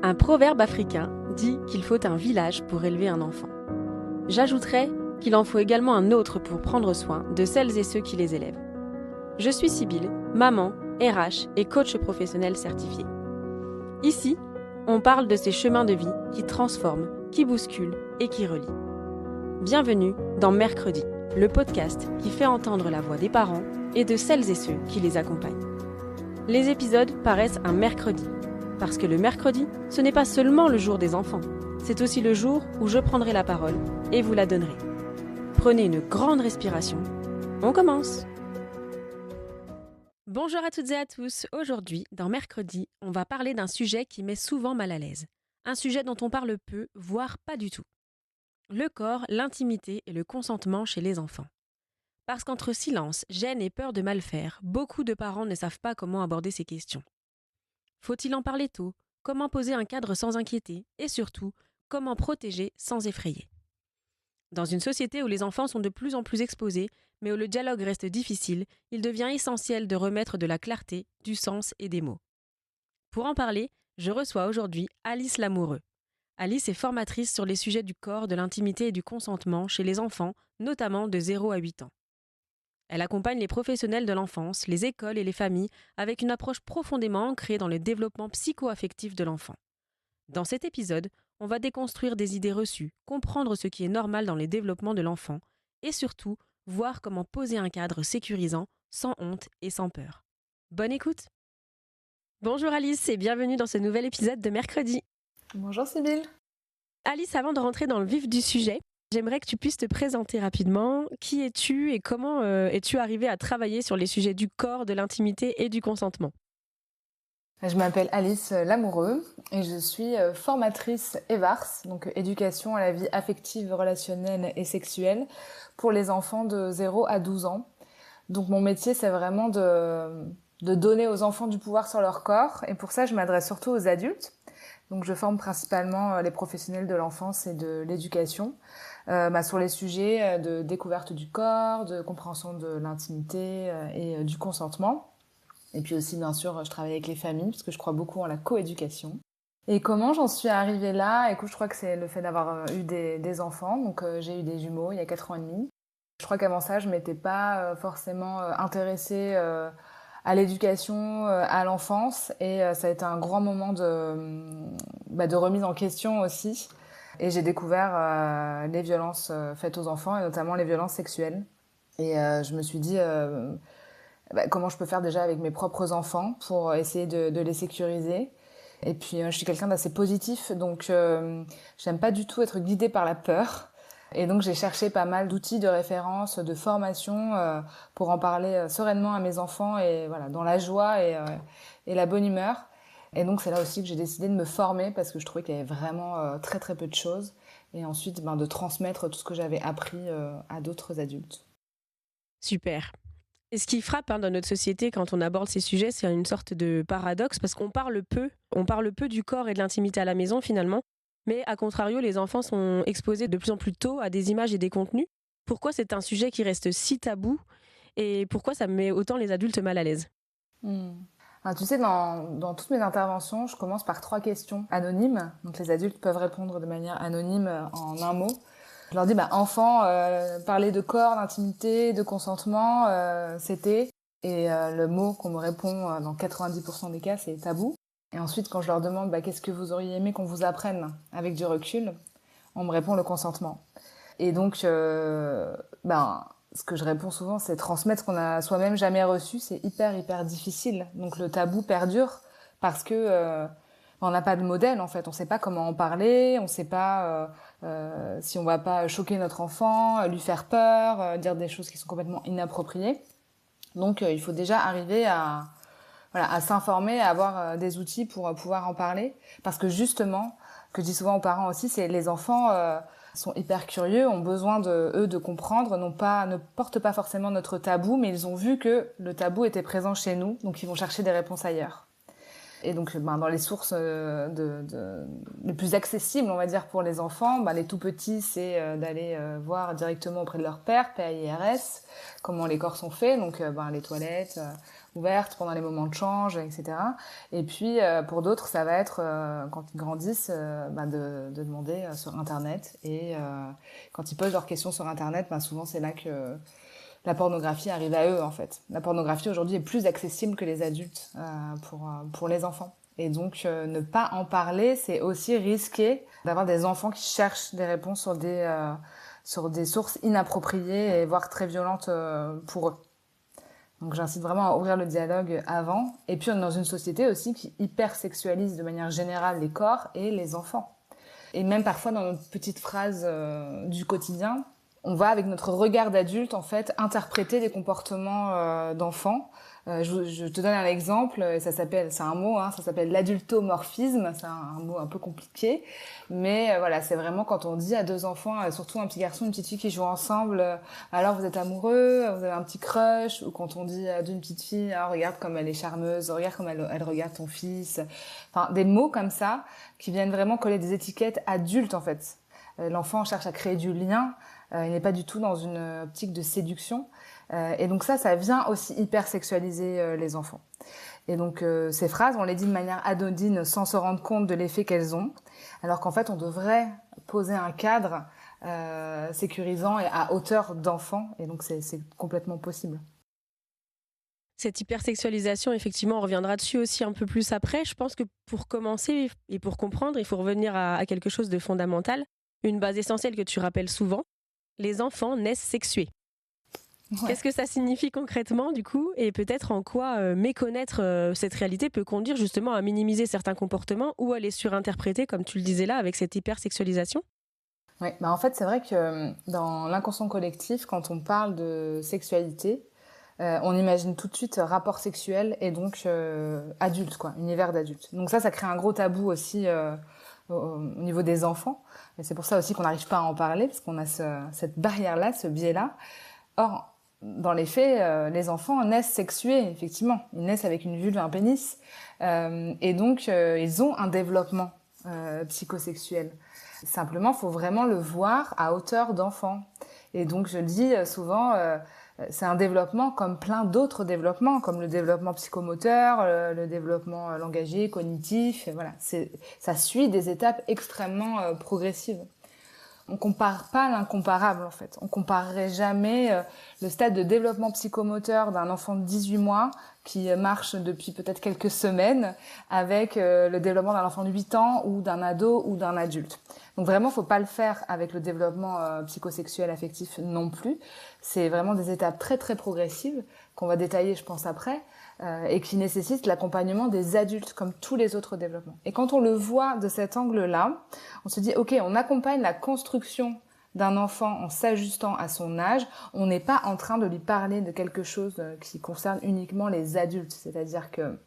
Un proverbe africain dit qu'il faut un village pour élever un enfant. J'ajouterais qu'il en faut également un autre pour prendre soin de celles et ceux qui les élèvent. Je suis Sybille, maman, RH et coach professionnel certifié. Ici, on parle de ces chemins de vie qui transforment, qui bousculent et qui relient. Bienvenue dans Mercredi, le podcast qui fait entendre la voix des parents et de celles et ceux qui les accompagnent. Les épisodes paraissent un mercredi, parce que le mercredi, ce n'est pas seulement le jour des enfants, c'est aussi le jour où je prendrai la parole et vous la donnerai. Prenez une grande respiration. On commence! Bonjour à toutes et à tous. Aujourd'hui, dans Mercredi, on va parler d'un sujet qui met souvent mal à l'aise. Un sujet dont on parle peu, voire pas du tout. Le corps, l'intimité et le consentement chez les enfants. Parce qu'entre silence, gêne et peur de mal faire, beaucoup de parents ne savent pas comment aborder ces questions. Faut-il en parler tôt? Comment poser un cadre sans inquiéter? Et surtout, comment protéger sans effrayer? Dans une société où les enfants sont de plus en plus exposés, mais où le dialogue reste difficile, il devient essentiel de remettre de la clarté, du sens et des mots. Pour en parler, je reçois aujourd'hui Alice Lamoureux. Alice est formatrice sur les sujets du corps, de l'intimité et du consentement chez les enfants, notamment de 0 à 8 ans. Elle accompagne les professionnels de l'enfance, les écoles et les familles avec une approche profondément ancrée dans le développement psycho-affectif de l'enfant. Dans cet épisode, on va déconstruire des idées reçues, comprendre ce qui est normal dans les développements de l'enfant et surtout, voir comment poser un cadre sécurisant, sans honte et sans peur. Bonne écoute! Bonjour Alice et bienvenue dans ce nouvel épisode de Mercredi. Bonjour Sybille. Alice, avant de rentrer dans le vif du sujet, j'aimerais que tu puisses te présenter rapidement. Qui es-tu et comment es-tu arrivée à travailler sur les sujets du corps, de l'intimité et du consentement? Je m'appelle Alice Lamoureux et je suis formatrice EVARS, donc éducation à la vie affective, relationnelle et sexuelle pour les enfants de 0 à 12 ans. Donc mon métier, c'est vraiment de donner aux enfants du pouvoir sur leur corps et pour ça, je m'adresse surtout aux adultes. Donc je forme principalement les professionnels de l'enfance et de l'éducation sur les sujets de découverte du corps, de compréhension de l'intimité et du consentement. Et puis aussi, bien sûr, je travaille avec les familles parce que je crois beaucoup en la coéducation. Et comment j'en suis arrivée là? Écoute, je crois que c'est le fait d'avoir eu des enfants. Donc j'ai eu des jumeaux il y a 4 ans et demi. Je crois qu'avant ça, je m'étais pas forcément intéressée à l'éducation, à l'enfance. Et ça a été un grand moment de remise en question aussi. Et j'ai découvert les violences faites aux enfants, et notamment les violences sexuelles. Et je me suis dit, comment je peux faire déjà avec mes propres enfants pour essayer de les sécuriser. Et puis, je suis quelqu'un d'assez positif, donc j'aime pas du tout être guidée par la peur. Et donc, j'ai cherché pas mal d'outils, de références, de formations pour en parler sereinement à mes enfants et voilà, dans la joie et la bonne humeur. Et donc, c'est là aussi que j'ai décidé de me former parce que je trouvais qu'il y avait vraiment très très peu de choses. Et ensuite, de transmettre tout ce que j'avais appris à d'autres adultes. Super. Et ce qui frappe dans notre société quand on aborde ces sujets, c'est une sorte de paradoxe parce qu'on parle peu du corps et de l'intimité à la maison finalement, mais à contrario, les enfants sont exposés de plus en plus tôt à des images et des contenus. Pourquoi c'est un sujet qui reste si tabou et pourquoi ça met autant les adultes mal à l'aise? Alors, tu sais, dans toutes mes interventions, je commence par 3 questions anonymes. Donc les adultes peuvent répondre de manière anonyme en un mot. Je leur dis, enfant, parler de corps, d'intimité, de consentement, c'était... Et le mot qu'on me répond dans 90% des cas, c'est tabou. Et ensuite, quand je leur demande, qu'est-ce que vous auriez aimé qu'on vous apprenne avec du recul, on me répond le consentement. Et donc, ce que je réponds souvent, c'est transmettre ce qu'on a soi-même jamais reçu, c'est hyper difficile. Donc le tabou perdure parce que on n'a pas de modèle en fait, on sait pas comment en parler, on sait pas si on va pas choquer notre enfant, lui faire peur, dire des choses qui sont complètement inappropriées. Donc il faut déjà arriver à s'informer, à avoir des outils pour pouvoir en parler. Parce que justement, ce que je dis souvent aux parents aussi, c'est les enfants sont hyper curieux, ont besoin de comprendre, ne portent pas forcément notre tabou, mais ils ont vu que le tabou était présent chez nous, donc ils vont chercher des réponses ailleurs. Et donc, dans les sources les plus accessibles, on va dire, pour les enfants, les tout petits, c'est d'aller voir directement auprès de leur père, PAIRS, comment les corps sont faits, donc les toilettes ouvertes pendant les moments de change, etc. Et puis, pour d'autres, ça va être, quand ils grandissent, de demander sur Internet. Et quand ils posent leurs questions sur Internet, souvent, c'est là que la pornographie arrive à eux, en fait. La pornographie, aujourd'hui, est plus accessible que les adultes pour les enfants. Et donc, ne pas en parler, c'est aussi risquer d'avoir des enfants qui cherchent des réponses sur des sources inappropriées et voire très violentes pour eux. Donc, j'incite vraiment à ouvrir le dialogue avant. Et puis, on est dans une société aussi qui hypersexualise de manière générale les corps et les enfants. Et même parfois, dans notre petite phrase du quotidien, on va, avec notre regard d'adulte, en fait, interpréter des comportements d'enfants. Je te donne un exemple, c'est un mot, ça s'appelle l'adultomorphisme, c'est un mot un peu compliqué, mais voilà, c'est vraiment quand on dit à deux enfants, surtout un petit garçon, une petite fille qui jouent ensemble, alors vous êtes amoureux, vous avez un petit crush, ou quand on dit d'une petite fille, ah, regarde comme elle est charmeuse, regarde comme elle regarde ton fils, enfin des mots comme ça qui viennent vraiment coller des étiquettes adultes en fait. L'enfant cherche à créer du lien, il n'est pas du tout dans une optique de séduction. Et donc ça vient aussi hyper sexualiser les enfants. Et donc ces phrases, on les dit de manière anodine sans se rendre compte de l'effet qu'elles ont, alors qu'en fait on devrait poser un cadre sécurisant et à hauteur d'enfant, et donc c'est complètement possible. Cette hypersexualisation, effectivement, on reviendra dessus aussi un peu plus après. Je pense que pour commencer et pour comprendre, il faut revenir à quelque chose de fondamental, une base essentielle que tu rappelles souvent. Les enfants naissent sexués. Ouais. Qu'est-ce que ça signifie concrètement du coup, et peut-être en quoi méconnaître cette réalité peut conduire justement à minimiser certains comportements ou à les surinterpréter, comme tu le disais là, avec cette hypersexualisation? Oui, en fait c'est vrai que dans l'inconscient collectif, quand on parle de sexualité, on imagine tout de suite rapport sexuel et donc adulte, quoi, univers d'adulte. Donc ça crée un gros tabou aussi au niveau des enfants. Et c'est pour ça aussi qu'on n'arrive pas à en parler, parce qu'on a cette barrière-là, ce biais-là. Or, dans les faits, les enfants naissent sexués, effectivement. Ils naissent avec une vulve, un pénis. Et donc, ils ont un développement psychosexuel. Simplement, il faut vraiment le voir à hauteur d'enfant. Et donc, je le dis souvent, c'est un développement comme plein d'autres développements, comme le développement psychomoteur, le développement langagier, cognitif. Et voilà, ça suit des étapes extrêmement progressives. On compare pas l'incomparable en fait. On comparerait jamais le stade de développement psychomoteur d'un enfant de 18 mois qui marche depuis peut-être quelques semaines avec le développement d'un enfant de 8 ans ou d'un ado ou d'un adulte. Donc vraiment, faut pas le faire avec le développement psychosexuel affectif non plus. C'est vraiment des étapes très très progressives qu'on va détailler, je pense, après, et qui nécessitent l'accompagnement des adultes comme tous les autres développements. Et quand on le voit de cet angle-là, on se dit, ok, on accompagne la construction d'un enfant en s'ajustant à son âge, on n'est pas en train de lui parler de quelque chose qui concerne uniquement les adultes. C'est-à-dire que,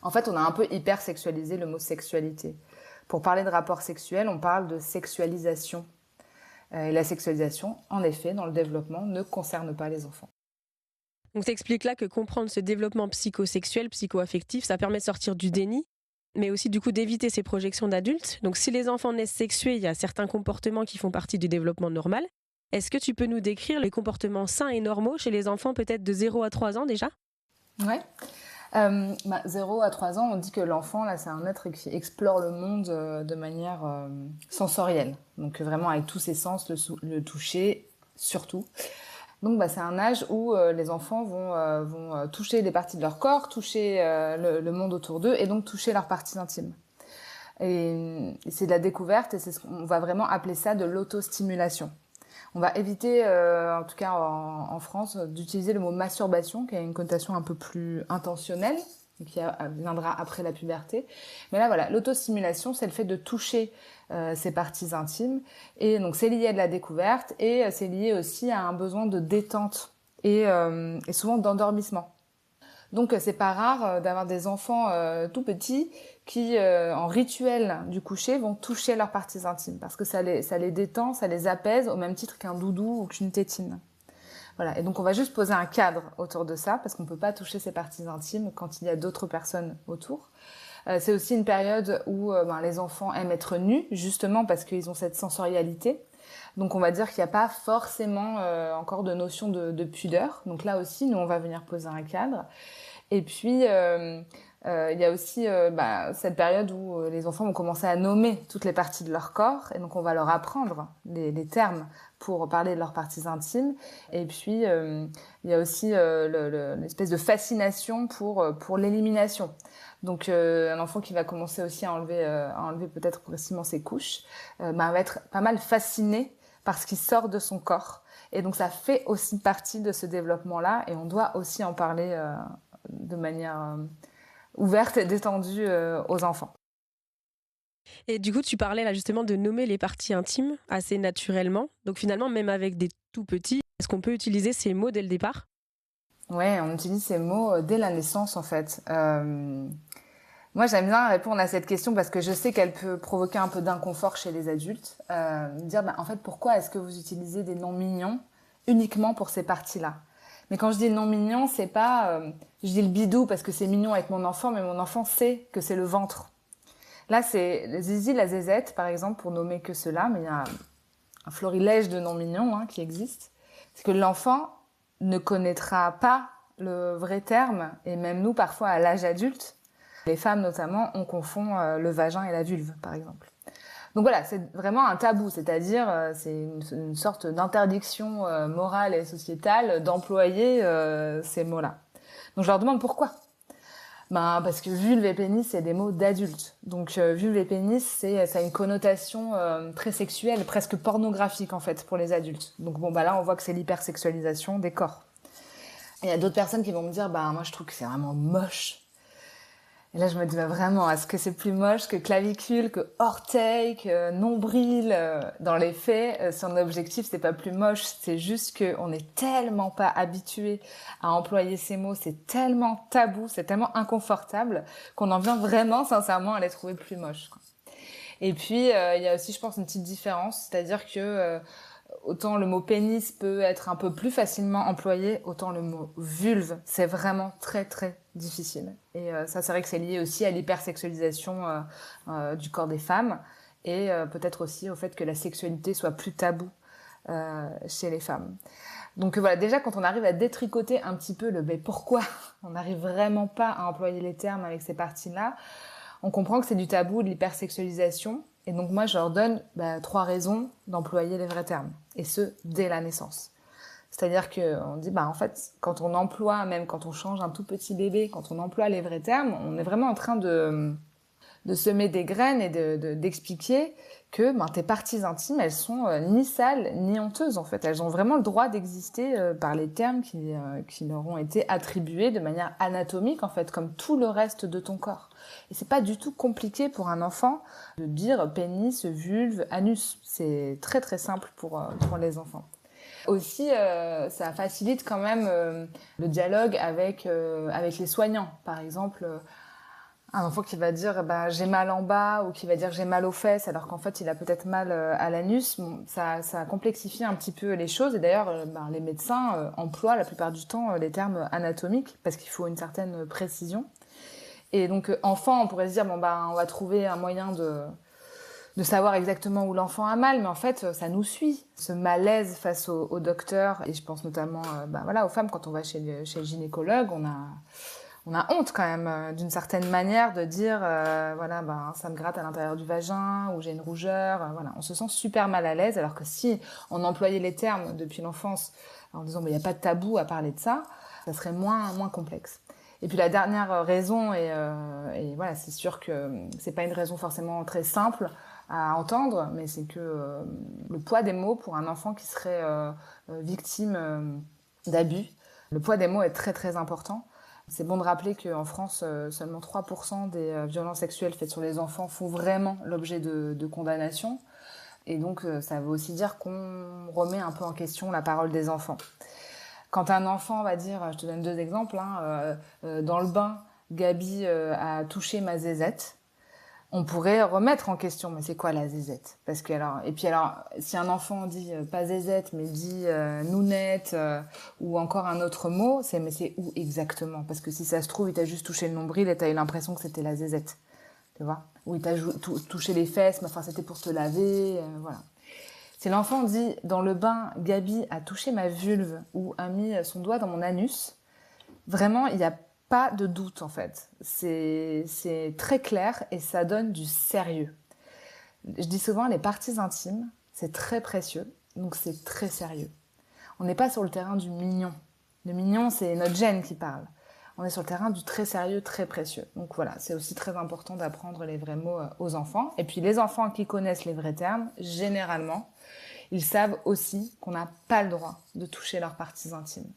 en fait, on a un peu hyper sexualisé le mot sexualité. Pour parler de rapport sexuel, on parle de sexualisation. Et la sexualisation, en effet, dans le développement, ne concerne pas les enfants. Donc t'expliques là que comprendre ce développement psychosexuel, psychoaffectif, ça permet de sortir du déni, mais aussi du coup d'éviter ces projections d'adultes. Donc si les enfants naissent sexués, il y a certains comportements qui font partie du développement normal. Est-ce que tu peux nous décrire les comportements sains et normaux chez les enfants peut-être de 0 à 3 ans déjà? Ouais. 0 à 3 ans, on dit que l'enfant, là, c'est un être qui explore le monde de manière sensorielle. Donc vraiment avec tous ses sens, le toucher, surtout. Donc c'est un âge où les enfants vont toucher des parties de leur corps, toucher le monde autour d'eux et donc toucher leurs parties intimes. Et c'est de la découverte et on va vraiment appeler ça de l'autostimulation. On va éviter, en tout cas en France, d'utiliser le mot masturbation, qui a une connotation un peu plus intentionnelle, et qui viendra après la puberté. Mais là, voilà, l'autostimulation, c'est le fait de toucher ses parties intimes. Et donc, c'est lié à de la découverte et c'est lié aussi à un besoin de détente et souvent d'endormissement. Donc, c'est pas rare d'avoir des enfants tout petits qui, en rituel du coucher, vont toucher leurs parties intimes parce que ça les détend, ça les apaise au même titre qu'un doudou ou qu'une tétine. Voilà. Et donc, on va juste poser un cadre autour de ça, parce qu'on ne peut pas toucher ses parties intimes quand il y a d'autres personnes autour. C'est aussi une période où les enfants aiment être nus, justement parce qu'ils ont cette sensorialité. Donc, on va dire qu'il n'y a pas forcément encore de notion de pudeur. Donc là aussi, nous, on va venir poser un cadre. Et puis, il y a aussi cette période où les enfants vont commencer à nommer toutes les parties de leur corps. Et donc, on va leur apprendre les termes pour parler de leurs parties intimes. Et puis, il y a aussi l'espèce de fascination pour l'élimination. Donc, un enfant qui va commencer aussi à enlever peut-être progressivement ses couches, va être pas mal fasciné par ce qui sort de son corps. Et donc, ça fait aussi partie de ce développement-là. Et on doit aussi en parler de manière ouverte et détendue aux enfants. Et du coup, tu parlais là justement de nommer les parties intimes assez naturellement. Donc finalement, même avec des tout petits, est-ce qu'on peut utiliser ces mots dès le départ? Ouais, on utilise ces mots dès la naissance en fait. Moi, j'aime bien répondre à cette question parce que je sais qu'elle peut provoquer un peu d'inconfort chez les adultes. Dire, en fait, pourquoi est-ce que vous utilisez des noms mignons uniquement pour ces parties-là? Mais quand je dis nom mignon, c'est pas, je dis le bidou parce que c'est mignon avec mon enfant, mais mon enfant sait que c'est le ventre. Là, c'est le zizi, la zézette, par exemple, pour nommer que cela, mais il y a un florilège de noms mignons qui existent. C'est que l'enfant ne connaîtra pas le vrai terme, et même nous, parfois, à l'âge adulte, les femmes notamment, on confond le vagin et la vulve, par exemple. Donc voilà, c'est vraiment un tabou, c'est-à-dire c'est une sorte d'interdiction morale et sociétale d'employer ces mots-là. Donc je leur demande pourquoi. Parce que vulve et pénis, c'est des mots d'adultes. Donc vulve et pénis, ça a une connotation très sexuelle, presque pornographique en fait pour les adultes. Donc là, on voit que c'est l'hypersexualisation des corps. Et il y a d'autres personnes qui vont me dire, moi je trouve que c'est vraiment moche. Et là, je me dis, vraiment, est-ce que c'est plus moche que clavicule, que orteil, que nombril? Dans les faits, son objectif, c'est pas plus moche, c'est juste qu'on est tellement pas habitué à employer ces mots, c'est tellement tabou, c'est tellement inconfortable qu'on en vient vraiment, sincèrement, à les trouver plus moches, quoi. Et puis, il y a aussi, je pense, une petite différence, c'est-à-dire que autant le mot pénis peut être un peu plus facilement employé, autant le mot vulve, c'est vraiment très très difficile. Et ça, c'est vrai que c'est lié aussi à l'hypersexualisation du corps des femmes et peut-être aussi au fait que la sexualité soit plus taboue chez les femmes. Donc voilà, déjà quand on arrive à détricoter un petit peu pourquoi on n'arrive vraiment pas à employer les termes avec ces parties-là, on comprend que c'est du tabou, de l'hypersexualisation. Et donc moi, je leur donne 3 raisons d'employer les vrais termes. Et ce, dès la naissance. C'est-à-dire qu'on dit, en fait, quand on emploie, même quand on change un tout petit bébé, quand on emploie les vrais termes, on est vraiment en train de semer des graines et d'expliquer que tes parties intimes, elles sont ni sales ni honteuses en fait. Elles ont vraiment le droit d'exister par les termes qui leur ont été attribués de manière anatomique en fait, comme tout le reste de ton corps. Et c'est pas du tout compliqué pour un enfant de dire pénis, vulve, anus. C'est très très simple pour les enfants. Aussi, ça facilite quand même le dialogue avec les soignants. Par exemple, un enfant qui va dire j'ai mal en bas ou qui va dire j'ai mal aux fesses alors qu'en fait il a peut-être mal à l'anus, ça complexifie un petit peu les choses. Et d'ailleurs les médecins emploient la plupart du temps les termes anatomiques parce qu'il faut une certaine précision. Et donc enfant, on pourrait se dire on va trouver un moyen de savoir exactement où l'enfant a mal, mais en fait ça nous suit, ce malaise face au docteur. Et je pense notamment aux femmes, quand on va chez le gynécologue, on a honte quand même d'une certaine manière de dire ça me gratte à l'intérieur du vagin ou j'ai une rougeur, on se sent super mal à l'aise, alors que si on employait les termes depuis l'enfance en disant il n'y a pas de tabou à parler de ça, ça serait moins complexe. Et puis la dernière raison, et c'est sûr que c'est pas une raison forcément très simple à entendre, mais c'est que le poids des mots pour un enfant qui serait victime d'abus, le poids des mots est très très important. C'est bon de rappeler qu'en France, seulement 3% des violences sexuelles faites sur les enfants font vraiment l'objet de condamnation. Et donc, ça veut aussi dire qu'on remet un peu en question la parole des enfants. Quand un enfant va dire, je te donne 2 exemples, dans le bain, Gabi a touché ma zézette. On pourrait remettre en question, mais c'est quoi la zézette? Parce que alors, si un enfant dit pas zézette, mais dit nounette ou encore un autre mot, mais c'est où exactement? Parce que si ça se trouve, il t'a juste touché le nombril et t'as eu l'impression que c'était la zézette, tu vois? Ou il t'a touché les fesses, mais enfin c'était pour te laver, voilà. Si l'enfant dit dans le bain, Gabi a touché ma vulve ou a mis son doigt dans mon anus, vraiment, il n'y a pas de doute en fait. C'est très clair et ça donne du sérieux. Je dis souvent, les parties intimes, c'est très précieux, donc c'est très sérieux. On n'est pas sur le terrain du mignon. Le mignon, c'est notre gène qui parle. On est sur le terrain du très sérieux, très précieux. Donc voilà, c'est aussi très important d'apprendre les vrais mots aux enfants. Et puis les enfants qui connaissent les vrais termes, généralement, ils savent aussi qu'on n'a pas le droit de toucher leurs parties intimes.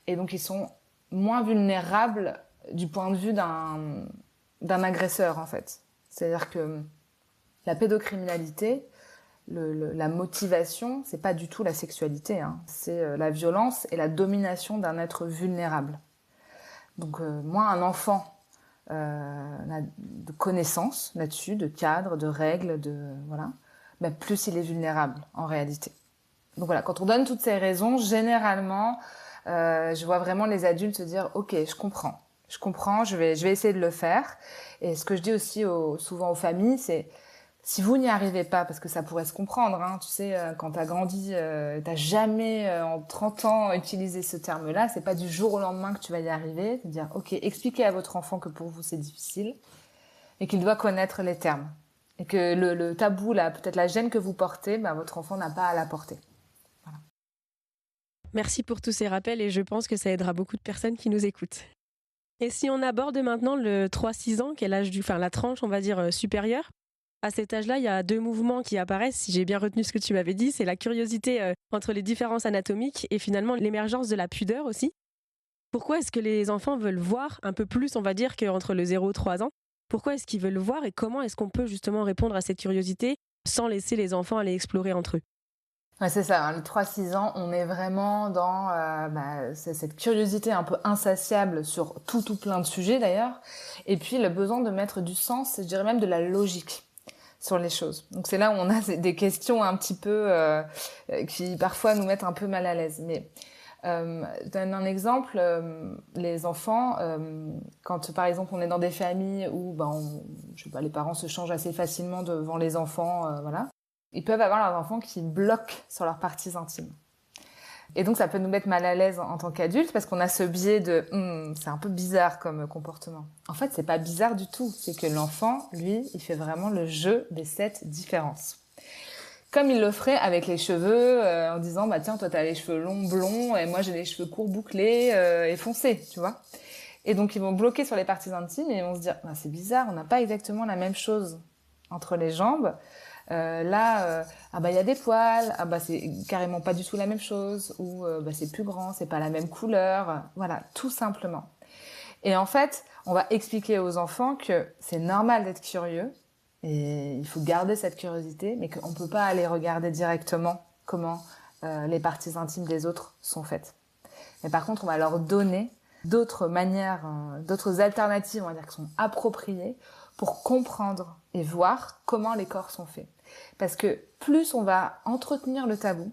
Et donc ils sont moins vulnérables du point de vue d'un agresseur en fait. C'est-à-dire que la pédocriminalité, la motivation, c'est pas du tout la sexualité, hein. C'est la violence et la domination d'un être vulnérable. Donc moins un enfant a de connaissances là-dessus, de cadres, de règles, voilà, mais plus il est vulnérable en réalité. Donc voilà, quand on donne toutes ces raisons, généralement, je vois vraiment les adultes se dire « Ok, je comprends, je vais essayer de le faire. » Et ce que je dis aussi souvent aux familles, c'est si vous n'y arrivez pas, parce que ça pourrait se comprendre, hein, tu sais, quand t'as grandi, t'as jamais en 30 ans utilisé ce terme-là, c'est pas du jour au lendemain que tu vas y arriver. C'est dire « Ok, expliquez à votre enfant que pour vous c'est difficile et qu'il doit connaître les termes. » Et que le tabou, peut-être la gêne que vous portez, votre enfant n'a pas à la porter. Voilà. Merci pour tous ces rappels et je pense que ça aidera beaucoup de personnes qui nous écoutent. Et si on aborde maintenant le 3-6 ans, qui est la tranche, on va dire, supérieure, à cet âge-là, il y a 2 mouvements qui apparaissent, si j'ai bien retenu ce que tu m'avais dit, c'est la curiosité entre les différences anatomiques et finalement l'émergence de la pudeur aussi. Pourquoi est-ce que les enfants veulent voir un peu plus, on va dire, qu'entre le 0 et 3 ans? Pourquoi est-ce qu'ils veulent voir et comment est-ce qu'on peut justement répondre à cette curiosité sans laisser les enfants aller explorer entre eux? Ouais, c'est ça, hein, les 3-6 ans, on est vraiment dans cette curiosité un peu insatiable sur tout plein de sujets d'ailleurs, et puis le besoin de mettre du sens, je dirais même de la logique sur les choses. Donc c'est là où on a des questions un petit peu qui parfois nous mettent un peu mal à l'aise. Mais je donne un exemple, les enfants, quand par exemple on est dans des familles où je sais pas, les parents se changent assez facilement devant les enfants, voilà. Ils peuvent avoir leurs enfants qui bloquent sur leurs parties intimes. Et donc ça peut nous mettre mal à l'aise en tant qu'adultes parce qu'on a ce biais de c'est un peu bizarre comme comportement. En fait, c'est pas bizarre du tout. C'est que l'enfant, lui, il fait vraiment le jeu des 7 différences. Comme il le ferait avec les cheveux, en disant tiens, toi t'as les cheveux longs, blonds, et moi j'ai les cheveux courts, bouclés et foncés, tu vois. Et donc ils vont bloquer sur les parties intimes et ils vont se dire c'est bizarre, on n'a pas exactement la même chose entre les jambes. Il y a des poils, c'est carrément pas du tout la même chose, ou c'est plus grand, c'est pas la même couleur, voilà, tout simplement. Et en fait, on va expliquer aux enfants que c'est normal d'être curieux, et il faut garder cette curiosité, mais qu'on peut pas aller regarder directement comment les parties intimes des autres sont faites. Mais par contre, on va leur donner d'autres manières, d'autres alternatives, on va dire, qui sont appropriées pour comprendre et voir comment les corps sont faits. Parce que plus on va entretenir le tabou,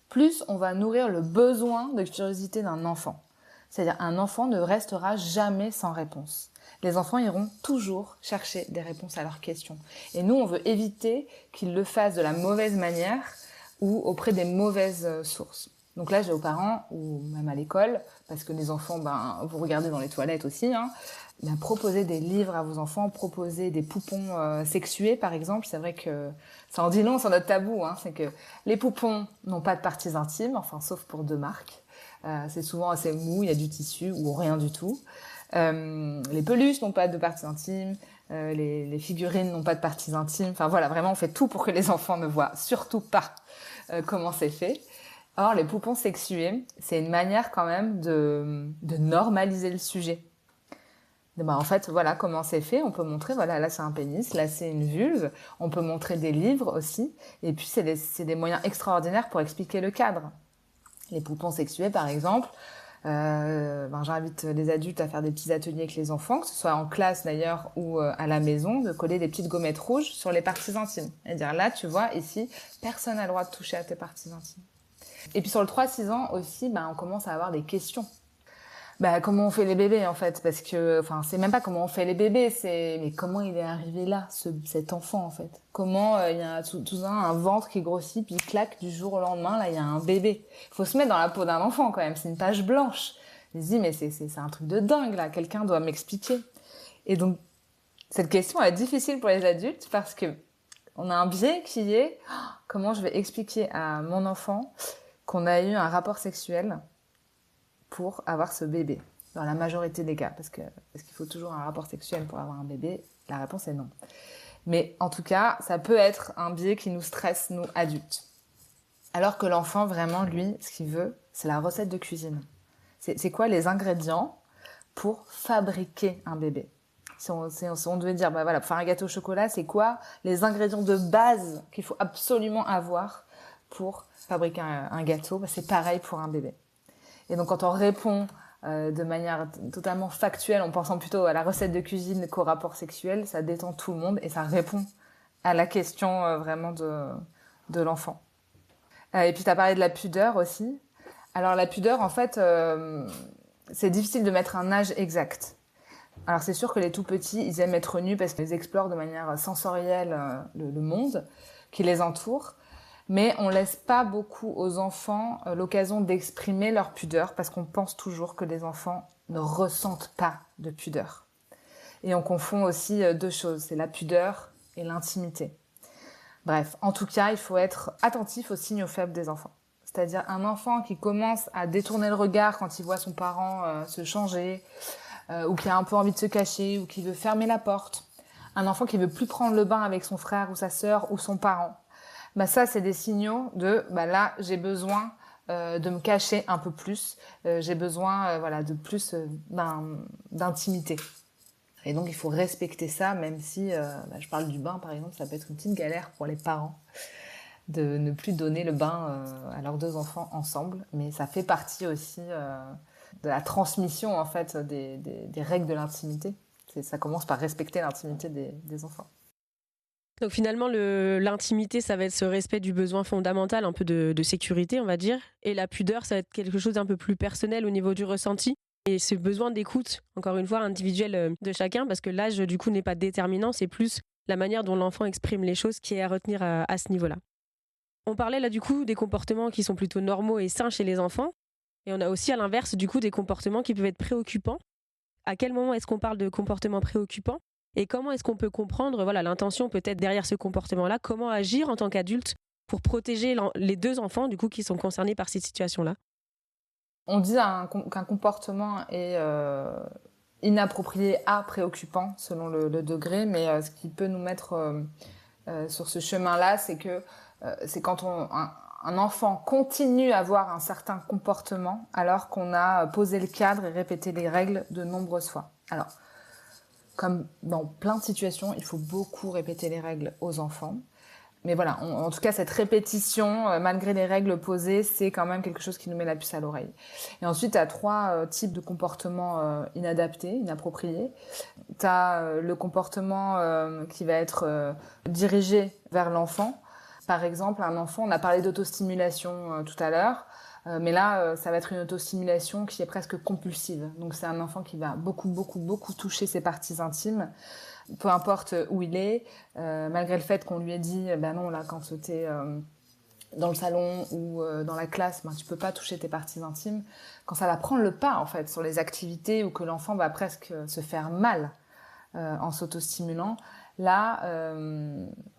plus on va nourrir le besoin de curiosité d'un enfant. C'est-à-dire un enfant ne restera jamais sans réponse. Les enfants iront toujours chercher des réponses à leurs questions. Et nous, on veut éviter qu'ils le fassent de la mauvaise manière ou auprès des mauvaises sources. Donc là, j'ai aux parents, ou même à l'école, parce que les enfants, vous regardez dans les toilettes aussi, hein, proposer des livres à vos enfants, proposer des poupons sexués, par exemple. C'est vrai que ça en dit long sur notre tabou, hein, c'est que les poupons n'ont pas de parties intimes, enfin, sauf pour 2 marques. C'est souvent assez mou, il y a du tissu ou rien du tout. Les peluches n'ont pas de parties intimes, les figurines n'ont pas de parties intimes. Enfin voilà, vraiment, on fait tout pour que les enfants ne voient surtout pas comment c'est fait. Or, les poupons sexués, c'est une manière quand même de normaliser le sujet. En fait, voilà comment c'est fait. On peut montrer, voilà, là c'est un pénis, là c'est une vulve. On peut montrer des livres aussi. Et puis, c'est des moyens extraordinaires pour expliquer le cadre. Les poupons sexués, par exemple, J'invite les adultes à faire des petits ateliers avec les enfants, que ce soit en classe d'ailleurs ou à la maison, de coller des petites gommettes rouges sur les parties intimes. Et dire là, tu vois, ici, personne n'a le droit de toucher à tes parties intimes. Et puis sur le 3-6 ans aussi, on commence à avoir des questions. Comment on fait les bébés en fait, parce que c'est même pas comment on fait les bébés, c'est mais comment il est arrivé là, cet enfant en fait. Comment il y a tout un ventre qui grossit puis claque du jour au lendemain, là il y a un bébé. Faut se mettre dans la peau d'un enfant quand même, c'est une page blanche. Je me dis mais c'est un truc de dingue là, quelqu'un doit m'expliquer. Et donc cette question est difficile pour les adultes parce que on a un biais qui est comment je vais expliquer à mon enfant qu'on a eu un rapport sexuel pour avoir ce bébé, dans la majorité des cas, parce qu'il faut toujours un rapport sexuel pour avoir un bébé, la réponse est non. Mais en tout cas, ça peut être un biais qui nous stresse, nous, adultes. Alors que l'enfant, vraiment, lui, ce qu'il veut, c'est la recette de cuisine. C'est quoi les ingrédients pour fabriquer un bébé? Si on devait dire, pour faire un gâteau au chocolat, c'est quoi les ingrédients de base qu'il faut absolument avoir pour fabriquer un gâteau? C'est pareil pour un bébé. Et donc, quand on répond de manière totalement factuelle, en pensant plutôt à la recette de cuisine qu'au rapport sexuel, ça détend tout le monde et ça répond à la question vraiment de l'enfant. Et puis, tu as parlé de la pudeur aussi. Alors, la pudeur, en fait, c'est difficile de mettre un âge exact. Alors, c'est sûr que les tout petits, ils aiment être nus parce qu'ils explorent de manière sensorielle le monde qui les entoure. Mais on laisse pas beaucoup aux enfants l'occasion d'exprimer leur pudeur parce qu'on pense toujours que les enfants ne ressentent pas de pudeur. Et on confond aussi deux choses, c'est la pudeur et l'intimité. Bref, en tout cas, il faut être attentif aux signaux faibles des enfants. C'est-à-dire un enfant qui commence à détourner le regard quand il voit son parent se changer, ou qui a un peu envie de se cacher, ou qui veut fermer la porte. Un enfant qui veut plus prendre le bain avec son frère ou sa sœur ou son parent. Ça, c'est des signaux de là, j'ai besoin de me cacher un peu plus. J'ai besoin de plus d'intimité. Et donc, il faut respecter ça, même si, je parle du bain, par exemple, ça peut être une petite galère pour les parents de ne plus donner le bain à leurs deux enfants ensemble. Mais ça fait partie aussi de la transmission, en fait, des règles de l'intimité. Ça commence par respecter l'intimité des enfants. Donc finalement, l'intimité, ça va être ce respect du besoin fondamental, un peu de sécurité, on va dire. Et la pudeur, ça va être quelque chose d'un peu plus personnel au niveau du ressenti. Et ce besoin d'écoute, encore une fois, individuel de chacun, parce que l'âge, du coup, n'est pas déterminant, c'est plus la manière dont l'enfant exprime les choses qui est à retenir à ce niveau-là. On parlait là, du coup, des comportements qui sont plutôt normaux et sains chez les enfants. Et on a aussi, à l'inverse, du coup, des comportements qui peuvent être préoccupants. À quel moment est-ce qu'on parle de comportements préoccupants ? Et comment est-ce qu'on peut comprendre l'intention peut-être derrière ce comportement-là? Comment agir en tant qu'adulte pour protéger les deux enfants du coup qui sont concernés par cette situation-là? On dit qu'un comportement est inapproprié à préoccupant selon le degré, mais ce qui peut nous mettre sur ce chemin-là, c'est que c'est quand un enfant continue à avoir un certain comportement alors qu'on a posé le cadre et répété les règles de nombreuses fois. Alors, comme dans plein de situations, il faut beaucoup répéter les règles aux enfants. Mais voilà, en tout cas, cette répétition, malgré les règles posées, c'est quand même quelque chose qui nous met la puce à l'oreille. Et ensuite, tu as trois types de comportements inadaptés, inappropriés. Tu as le comportement qui va être dirigé vers l'enfant. Par exemple, un enfant, on a parlé d'autostimulation tout à l'heure. Mais là, ça va être une autostimulation qui est presque compulsive. Donc, c'est un enfant qui va beaucoup, beaucoup, beaucoup toucher ses parties intimes, peu importe où il est, malgré le fait qu'on lui ait dit, non, là, quand t'es dans le salon ou dans la classe, tu peux pas toucher tes parties intimes. Quand ça va prendre le pas, en fait, sur les activités où que l'enfant va presque se faire mal en s'autostimulant, là,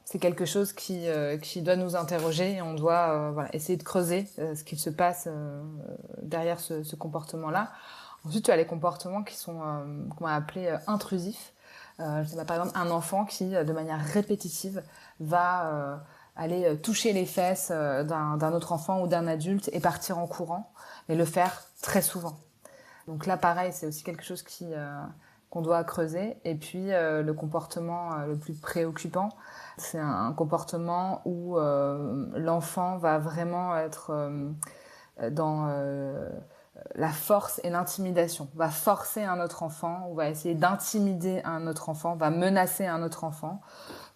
c'est quelque chose qui doit nous interroger et on doit essayer de creuser ce qu'il se passe derrière ce comportement-là. Ensuite, tu as les comportements qui sont qu'on va appeler intrusifs. Par exemple, un enfant qui, de manière répétitive, va aller toucher les fesses d'un autre enfant ou d'un adulte et partir en courant, mais le faire très souvent. Donc là, pareil, c'est aussi quelque chose qu'on doit creuser. Et puis, le comportement le plus préoccupant, c'est un comportement où l'enfant va vraiment être dans la force et l'intimidation. On va forcer un autre enfant, on va essayer d'intimider un autre enfant, on va menacer un autre enfant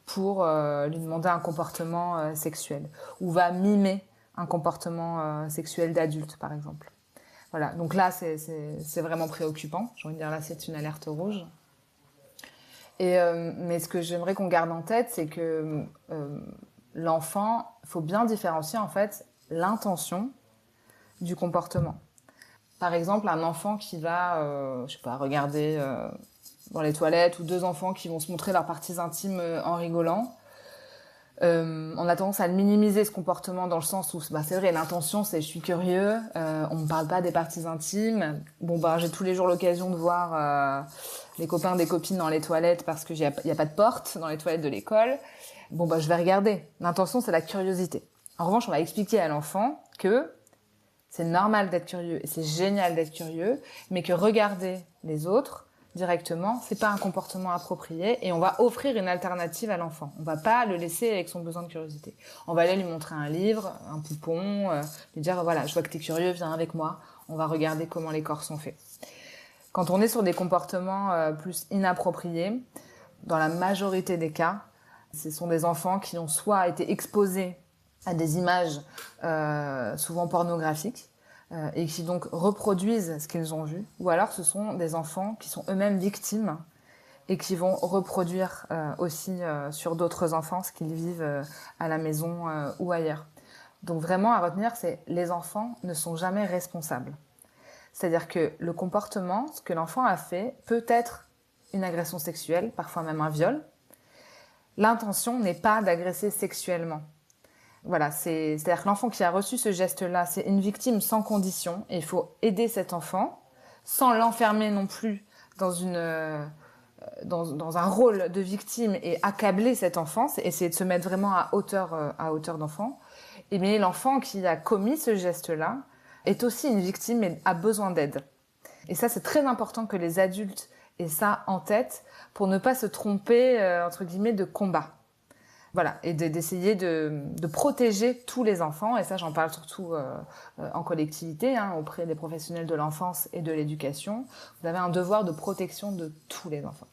pour lui demander un comportement sexuel, ou va mimer un comportement sexuel d'adulte, par exemple. Voilà, donc là, c'est vraiment préoccupant. J'ai envie de dire, là, c'est une alerte rouge. Mais ce que j'aimerais qu'on garde en tête, c'est que l'enfant, il faut bien différencier, en fait, l'intention du comportement. Par exemple, un enfant qui va, je sais pas, regarder dans les toilettes, ou deux enfants qui vont se montrer leurs parties intimes en rigolant. On a tendance à le minimiser, ce comportement, dans le sens où, c'est vrai, l'intention, c'est je suis curieux, on me parle pas des parties intimes. Bon, j'ai tous les jours l'occasion de voir les copains des copines dans les toilettes parce que y a pas de porte dans les toilettes de l'école. Bon, je vais regarder. L'intention, c'est la curiosité. En revanche, on va expliquer à l'enfant que c'est normal d'être curieux et c'est génial d'être curieux, mais que regarder les autres directement, c'est pas un comportement approprié et on va offrir une alternative à l'enfant. On va pas le laisser avec son besoin de curiosité. On va aller lui montrer un livre, un poupon, lui dire voilà, je vois que t'es curieux, viens avec moi, on va regarder comment les corps sont faits. Quand on est sur des comportements plus inappropriés, dans la majorité des cas, ce sont des enfants qui ont soit été exposés à des images souvent pornographiques et qui donc reproduisent ce qu'ils ont vu, ou alors ce sont des enfants qui sont eux-mêmes victimes et qui vont reproduire aussi sur d'autres enfants ce qu'ils vivent à la maison ou ailleurs. Donc vraiment à retenir, c'est les enfants ne sont jamais responsables. C'est-à-dire que le comportement, ce que l'enfant a fait, peut être une agression sexuelle, parfois même un viol. L'intention n'est pas d'agresser sexuellement. Voilà, c'est-à-dire que l'enfant qui a reçu ce geste-là, c'est une victime sans condition et il faut aider cet enfant sans l'enfermer non plus dans un rôle de victime et accabler cet enfant, c'est essayer de se mettre vraiment à hauteur d'enfant. Mais l'enfant qui a commis ce geste-là est aussi une victime et a besoin d'aide. Et ça, c'est très important que les adultes aient ça en tête pour ne pas se tromper, entre guillemets, de combat. Voilà, et d'essayer de protéger tous les enfants, et ça j'en parle surtout en collectivité, auprès des professionnels de l'enfance et de l'éducation. Vous avez un devoir de protection de tous les enfants.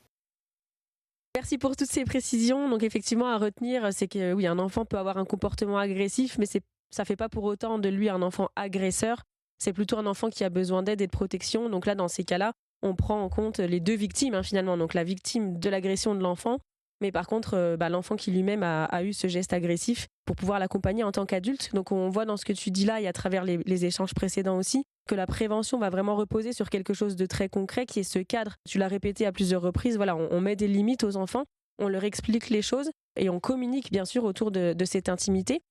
Merci pour toutes ces précisions. Donc effectivement, à retenir, c'est que oui, un enfant peut avoir un comportement agressif, mais ça fait pas pour autant de lui un enfant agresseur. C'est plutôt un enfant qui a besoin d'aide et de protection. Donc là, dans ces cas-là, on prend en compte les deux victimes finalement. Donc la victime de l'agression de l'enfant, mais par contre, l'enfant qui lui-même a eu ce geste agressif pour pouvoir l'accompagner en tant qu'adulte. Donc on voit dans ce que tu dis là et à travers les échanges précédents aussi, que la prévention va vraiment reposer sur quelque chose de très concret qui est ce cadre. Tu l'as répété à plusieurs reprises, voilà, on met des limites aux enfants, on leur explique les choses et on communique bien sûr autour de cette intimité.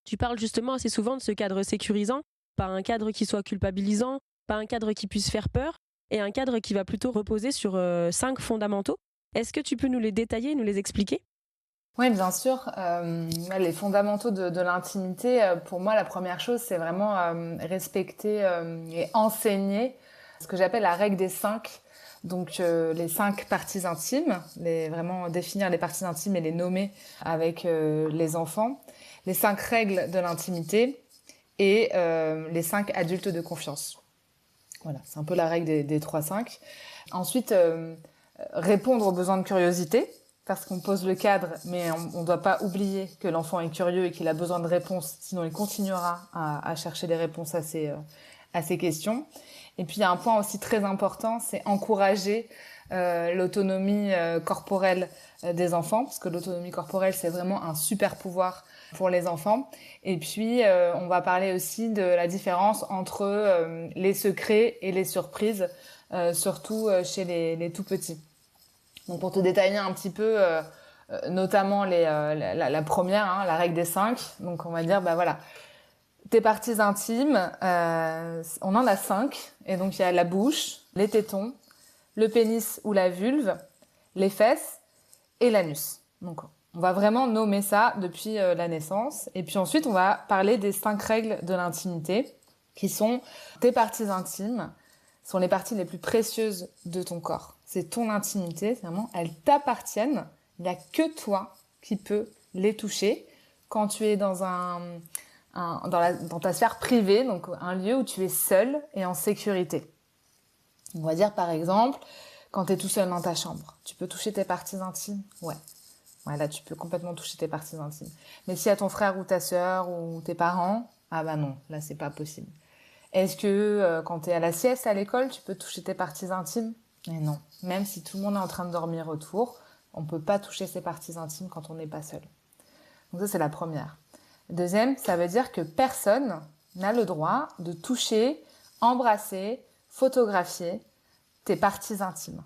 Tu parles justement assez souvent de ce cadre sécurisant, pas un cadre qui soit culpabilisant, pas un cadre qui puisse faire peur, et un cadre qui va plutôt reposer sur 5 fondamentaux. Est-ce que tu peux nous les détailler, nous les expliquer ? Oui, bien sûr. Les fondamentaux de l'intimité, pour moi, la première chose, c'est vraiment respecter et enseigner ce que j'appelle la règle des 5. Donc, les 5 parties intimes, vraiment définir les parties intimes et les nommer avec les enfants. Les 5 règles de l'intimité et les 5 adultes de confiance. Voilà, c'est un peu la règle des 3-5. Ensuite, répondre aux besoins de curiosité, parce qu'on pose le cadre, mais on ne doit pas oublier que l'enfant est curieux et qu'il a besoin de réponses, sinon il continuera à chercher des réponses à ces questions. Et puis il y a un point aussi très important, c'est encourager l'autonomie corporelle des enfants, parce que l'autonomie corporelle, c'est vraiment un super pouvoir pour les enfants. Et puis, on va parler aussi de la différence entre les secrets et les surprises, surtout chez les tout petits. Donc, pour te détailler un petit peu, notamment la première, la règle des 5. Donc, on va dire, voilà, tes parties intimes, on en a 5. Et donc, il y a la bouche, les tétons, le pénis ou la vulve, les fesses et l'anus. Donc, on va vraiment nommer ça depuis la naissance. Et puis ensuite, on va parler des 5 règles de l'intimité, qui sont tes parties intimes, sont les parties les plus précieuses de ton corps. C'est ton intimité, c'est vraiment, elles t'appartiennent. Il n'y a que toi qui peux les toucher. Quand tu es dans un dans ta sphère privée, donc un lieu où tu es seul et en sécurité. On va dire par exemple, quand tu es tout seul dans ta chambre, tu peux toucher tes parties intimes? Ouais. Ouais, là, tu peux complètement toucher tes parties intimes. Mais si à ton frère ou ta sœur ou tes parents, ah bah non, là, c'est pas possible. Est-ce que quand tu es à la sieste à l'école, tu peux toucher tes parties intimes? Mais non. Même si tout le monde est en train de dormir autour, on peut pas toucher ses parties intimes quand on n'est pas seul. Donc ça, c'est la première. Deuxième, ça veut dire que personne n'a le droit de toucher, embrasser, photographier tes parties intimes.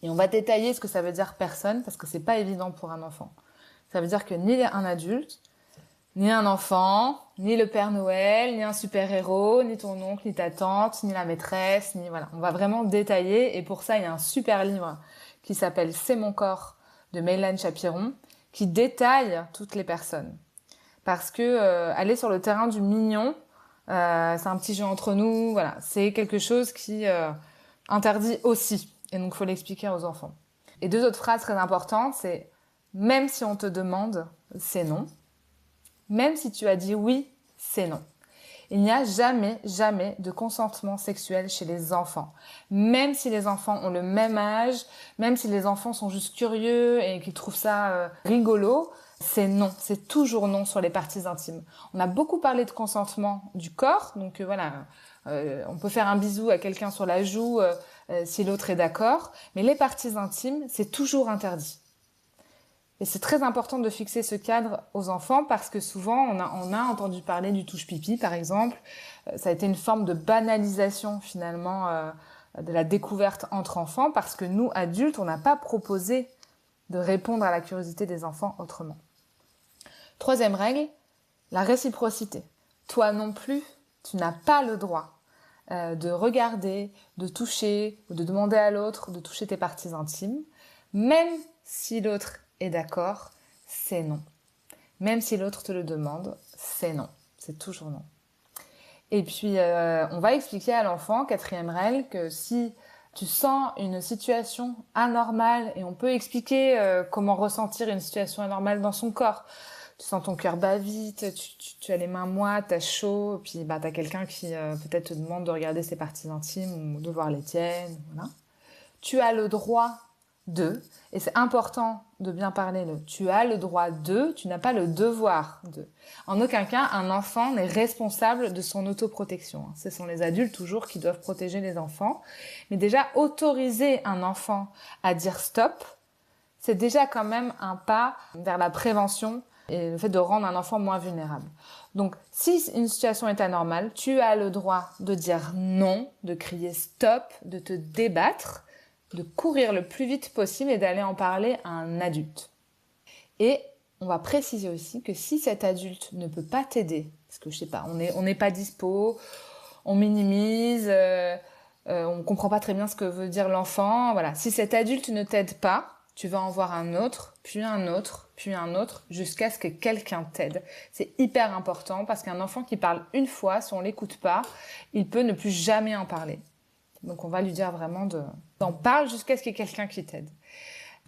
Et on va détailler ce que ça veut dire personne, parce que c'est pas évident pour un enfant. Ça veut dire que ni un adulte, ni un enfant, ni le Père Noël, ni un super-héros, ni ton oncle, ni ta tante, ni la maîtresse, ni voilà. On va vraiment détailler, et pour ça, il y a un super livre qui s'appelle C'est mon corps de Mélanie Chapiron, qui détaille toutes les personnes. Parce que aller sur le terrain du mignon, c'est un petit jeu entre nous, voilà. C'est quelque chose qui interdit aussi. Et donc, il faut l'expliquer aux enfants. Et deux autres phrases très importantes, c'est « Même si on te demande, c'est non. Même si tu as dit oui, c'est non. » Il n'y a jamais, jamais de consentement sexuel chez les enfants. Même si les enfants ont le même âge, même si les enfants sont juste curieux et qu'ils trouvent ça rigolo, c'est non. C'est toujours non sur les parties intimes. On a beaucoup parlé de consentement du corps, donc voilà, on peut faire un bisou à quelqu'un sur la joue si l'autre est d'accord, mais les parties intimes, c'est toujours interdit. Et c'est très important de fixer ce cadre aux enfants parce que souvent, on a entendu parler du touche-pipi, par exemple. Ça a été une forme de banalisation, finalement, de la découverte entre enfants parce que nous, adultes, on n'a pas proposé de répondre à la curiosité des enfants autrement. Troisième règle, la réciprocité. Toi non plus, tu n'as pas le droit de regarder, de toucher ou de demander à l'autre de toucher tes parties intimes, même si l'autre est d'accord, c'est non. Même si l'autre te le demande, c'est non. C'est toujours non. Et puis, on va expliquer à l'enfant, quatrième règle, que si tu sens une situation anormale, et on peut expliquer comment ressentir une situation anormale dans son corps. Tu sens ton cœur bat vite, tu as les mains moites, t'as chaud, puis t'as quelqu'un qui peut-être te demande de regarder ses parties intimes ou de voir les tiennes. Voilà. Tu as le droit de, et c'est important de bien parler de tu as le droit de, tu n'as pas le devoir de. En aucun cas, un enfant n'est responsable de son autoprotection. Ce sont les adultes toujours qui doivent protéger les enfants. Mais déjà, autoriser un enfant à dire stop, c'est déjà quand même un pas vers la prévention et le fait de rendre un enfant moins vulnérable. Donc, si une situation est anormale, tu as le droit de dire non, de crier stop, de te débattre, de courir le plus vite possible et d'aller en parler à un adulte. Et on va préciser aussi que si cet adulte ne peut pas t'aider, parce que je sais pas, on n'est pas dispo, on minimise, on comprend pas très bien ce que veut dire l'enfant, voilà. Si cet adulte ne t'aide pas, tu vas en voir un autre, puis un autre, puis un autre, jusqu'à ce que quelqu'un t'aide. C'est hyper important parce qu'un enfant qui parle une fois, si on l'écoute pas, il peut ne plus jamais en parler. Donc on va lui dire vraiment d'en parler jusqu'à ce qu'il y ait quelqu'un qui t'aide.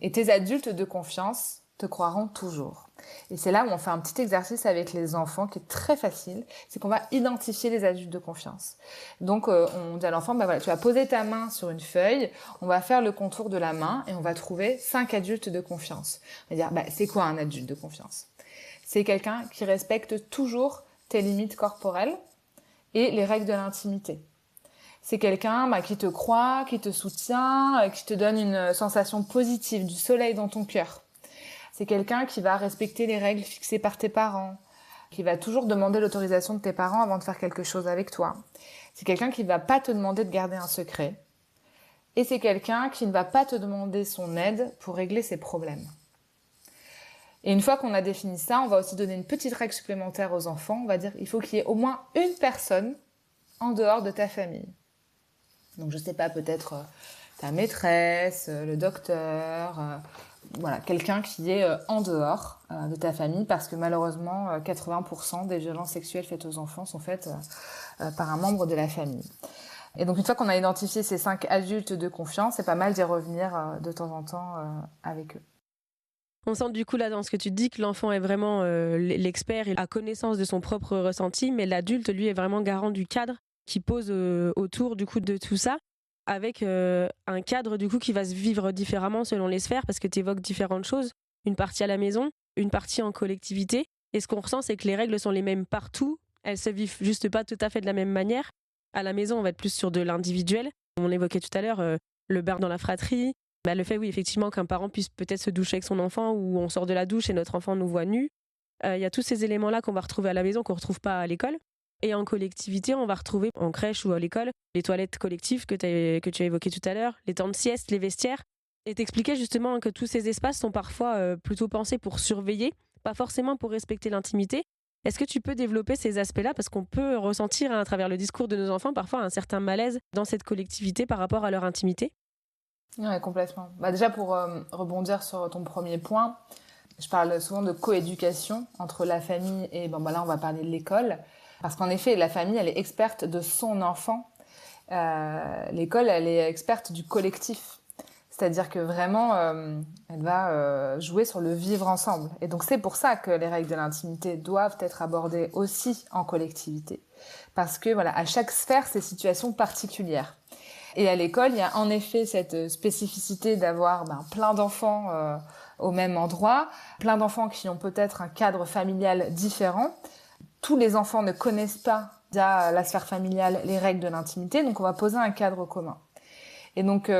Et tes adultes de confiance te croiront toujours. Et c'est là où on fait un petit exercice avec les enfants qui est très facile, c'est qu'on va identifier les adultes de confiance. Donc on dit à l'enfant, voilà, tu vas poser ta main sur une feuille, on va faire le contour de la main et on va trouver 5 adultes de confiance. On va dire, c'est quoi un adulte de confiance? C'est quelqu'un qui respecte toujours tes limites corporelles et les règles de l'intimité. C'est quelqu'un qui te croit, qui te soutient, qui te donne une sensation positive, du soleil dans ton cœur. C'est quelqu'un qui va respecter les règles fixées par tes parents, qui va toujours demander l'autorisation de tes parents avant de faire quelque chose avec toi. C'est quelqu'un qui ne va pas te demander de garder un secret. Et c'est quelqu'un qui ne va pas te demander son aide pour régler ses problèmes. Et une fois qu'on a défini ça, on va aussi donner une petite règle supplémentaire aux enfants. On va dire qu'il faut qu'il y ait au moins une personne en dehors de ta famille. Donc je sais pas, peut-être ta maîtresse, le docteur, voilà, quelqu'un qui est en dehors de ta famille parce que malheureusement 80% des violences sexuelles faites aux enfants sont faites par un membre de la famille. Et donc une fois qu'on a identifié ces 5 adultes de confiance, c'est pas mal d'y revenir de temps en temps avec eux. On sent du coup là dans ce que tu dis que l'enfant est vraiment l'expert et a connaissance de son propre ressenti, mais l'adulte lui est vraiment garant du cadre qui pose autour du coup de tout ça, avec un cadre du coup qui va se vivre différemment selon les sphères parce que tu évoques différentes choses, une partie à la maison, une partie en collectivité, et ce qu'on ressent c'est que les règles sont les mêmes partout, elles se vivent juste pas tout à fait de la même manière. À la maison on va être plus sur de l'individuel, on évoquait tout à l'heure le bain dans la fratrie. Bah, le fait, oui, effectivement, qu'un parent puisse peut-être se doucher avec son enfant ou on sort de la douche et notre enfant nous voit nus. Il y a tous ces éléments-là qu'on va retrouver à la maison, qu'on ne retrouve pas à l'école. Et en collectivité, on va retrouver en crèche ou à l'école les toilettes collectives que tu as évoquées tout à l'heure, les temps de sieste, les vestiaires. Et t'expliquais justement que tous ces espaces sont parfois plutôt pensés pour surveiller, pas forcément pour respecter l'intimité. Est-ce que tu peux développer ces aspects-là? Parce qu'on peut ressentir à travers le discours de nos enfants parfois un certain malaise dans cette collectivité par rapport à leur intimité. Ouais, complètement. Bah déjà, pour rebondir sur ton premier point, je parle souvent de coéducation entre la famille et, bon, bah là, on va parler de l'école. Parce qu'en effet, la famille, elle est experte de son enfant. L'école, elle est experte du collectif. C'est-à-dire que vraiment, elle va jouer sur le vivre ensemble. Et donc, c'est pour ça que les règles de l'intimité doivent être abordées aussi en collectivité. Parce que, voilà, à chaque sphère, c'est situations particulières. Et à l'école, il y a en effet cette spécificité d'avoir plein d'enfants au même endroit, plein d'enfants qui ont peut-être un cadre familial différent. Tous les enfants ne connaissent pas, via la sphère familiale, les règles de l'intimité, donc on va poser un cadre commun. Et donc,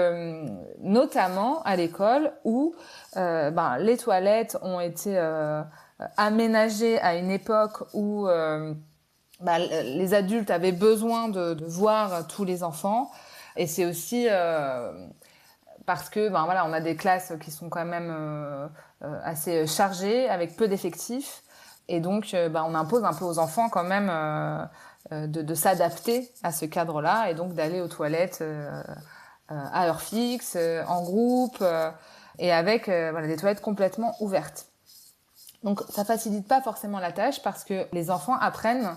notamment à l'école où les toilettes ont été aménagées à une époque où les adultes avaient besoin de voir tous les enfants. Et c'est aussi parce que on a des classes qui sont quand même assez chargées, avec peu d'effectifs. Et donc, on impose un peu aux enfants quand même de s'adapter à ce cadre-là et donc d'aller aux toilettes à heure fixe, en groupe, et avec des toilettes complètement ouvertes. Donc, ça facilite pas forcément la tâche parce que les enfants apprennent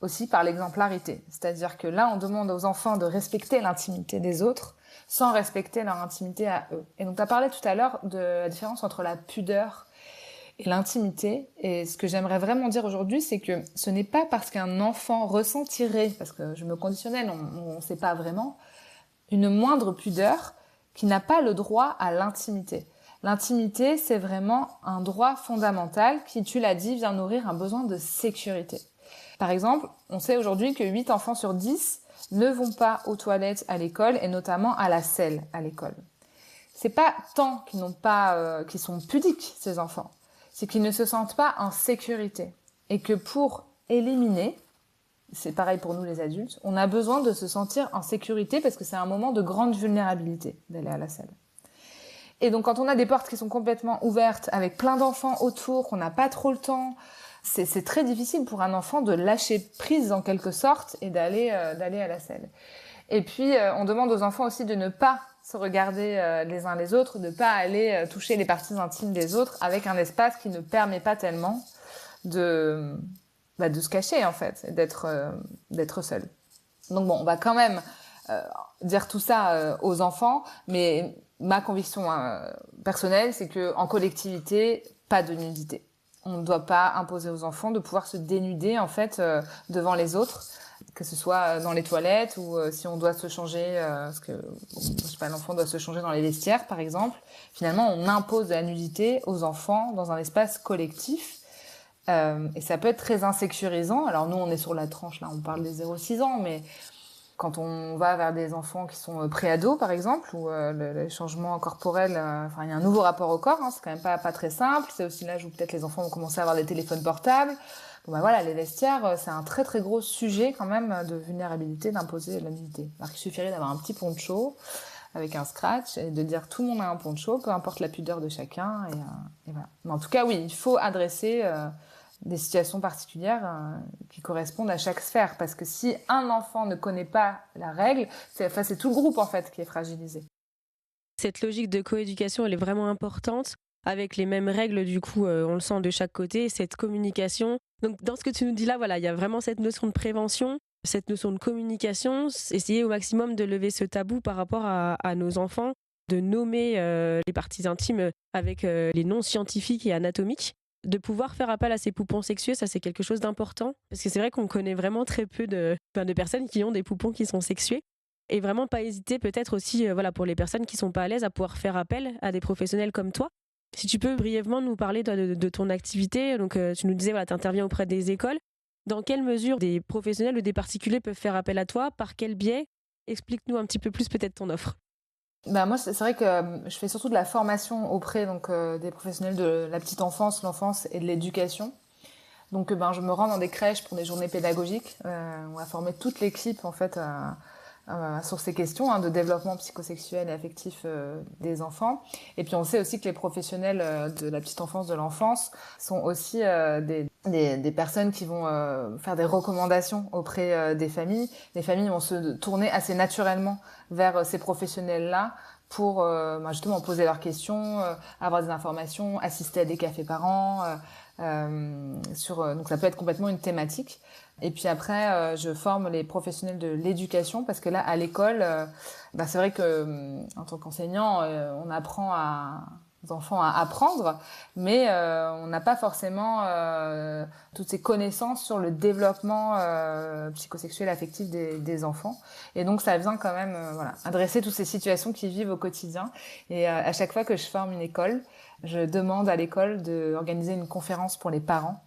aussi par l'exemplarité. C'est-à-dire que là, on demande aux enfants de respecter l'intimité des autres sans respecter leur intimité à eux. Et donc, tu as parlé tout à l'heure de la différence entre la pudeur et l'intimité. Et ce que j'aimerais vraiment dire aujourd'hui, c'est que ce n'est pas parce qu'un enfant ressentirait, parce que je me conditionnais, on ne sait pas vraiment, une moindre pudeur qui n'a pas le droit à l'intimité. L'intimité, c'est vraiment un droit fondamental qui, tu l'as dit, vient nourrir un besoin de sécurité. Par exemple, on sait aujourd'hui que 8 enfants sur 10 ne vont pas aux toilettes à l'école et notamment à la selle à l'école. C'est pas tant qu'ils sont pudiques, ces enfants. C'est qu'ils ne se sentent pas en sécurité. Et que pour éliminer, c'est pareil pour nous les adultes, on a besoin de se sentir en sécurité parce que c'est un moment de grande vulnérabilité d'aller à la selle. Et donc quand on a des portes qui sont complètement ouvertes avec plein d'enfants autour, qu'on n'a pas trop le temps, c'est très difficile pour un enfant de lâcher prise en quelque sorte et d'aller à la selle. Et puis on demande aux enfants aussi de ne pas se regarder les uns les autres, de ne pas aller toucher les parties intimes des autres avec un espace qui ne permet pas tellement de se cacher en fait, et d'être seul. Donc bon, on va quand même dire tout ça aux enfants, mais ma conviction personnelle, c'est que en collectivité, pas de nudité. On ne doit pas imposer aux enfants de pouvoir se dénuder en fait devant les autres, que ce soit dans les toilettes ou si on doit se changer, parce que je sais pas, l'enfant doit se changer dans les vestiaires par exemple. Finalement, on impose de la nudité aux enfants dans un espace collectif. Et ça peut être très insécurisant. Alors nous, on est sur la tranche, là, on parle des 0-6 ans, mais quand on va vers des enfants qui sont préados, par exemple, où le changement corporel, il y a un nouveau rapport au corps, c'est quand même pas très simple. C'est aussi l'âge où peut-être les enfants vont commencer à avoir des téléphones portables. Bon, les vestiaires, c'est un très très gros sujet quand même de vulnérabilité d'imposer la nudité. Alors qu'il suffirait d'avoir un petit poncho avec un scratch et de dire tout le monde a un poncho, peu importe la pudeur de chacun. Et voilà. Mais en tout cas, oui, il faut adresser des situations particulières qui correspondent à chaque sphère. Parce que si un enfant ne connaît pas la règle, c'est tout le groupe en fait qui est fragilisé. Cette logique de coéducation, elle est vraiment importante, avec les mêmes règles, du coup, on le sent de chaque côté, cette communication. Donc dans ce que tu nous dis là, voilà, il y a vraiment cette notion de prévention, cette notion de communication, essayer au maximum de lever ce tabou par rapport à nos enfants, de nommer les parties intimes avec les noms scientifiques et anatomiques, de pouvoir faire appel à ces poupons sexués, ça c'est quelque chose d'important. Parce que c'est vrai qu'on connaît vraiment très peu de personnes qui ont des poupons qui sont sexués. Et vraiment pas hésiter peut-être aussi, pour les personnes qui sont pas à l'aise, à pouvoir faire appel à des professionnels comme toi. Si tu peux brièvement nous parler de ton activité, donc tu nous disais, tu interviens auprès des écoles. Dans quelle mesure des professionnels ou des particuliers peuvent faire appel à toi? Par quel biais? Explique-nous un petit peu plus peut-être ton offre. Moi, c'est vrai que je fais surtout de la formation auprès des professionnels de la petite enfance, l'enfance et de l'éducation. Donc, je me rends dans des crèches pour des journées pédagogiques. On va former toute l'équipe en fait sur ces questions de développement psychosexuel et affectif des enfants. Et puis on sait aussi que les professionnels de la petite enfance, de l'enfance, sont aussi des personnes qui vont faire des recommandations auprès des familles. Les familles vont se tourner assez naturellement vers ces professionnels-là pour justement poser leurs questions, avoir des informations, assister à des cafés parents. Donc ça peut être complètement une thématique. Et puis après, je forme les professionnels de l'éducation parce que là, à l'école, c'est vrai que en tant qu'enseignant, on apprend aux enfants à apprendre, mais on n'a pas forcément toutes ces connaissances sur le développement psychosexuel affectif des enfants. Et donc ça vient quand même adresser toutes ces situations qu'ils vivent au quotidien. Et à chaque fois que je forme une école, je demande à l'école d'organiser une conférence pour les parents.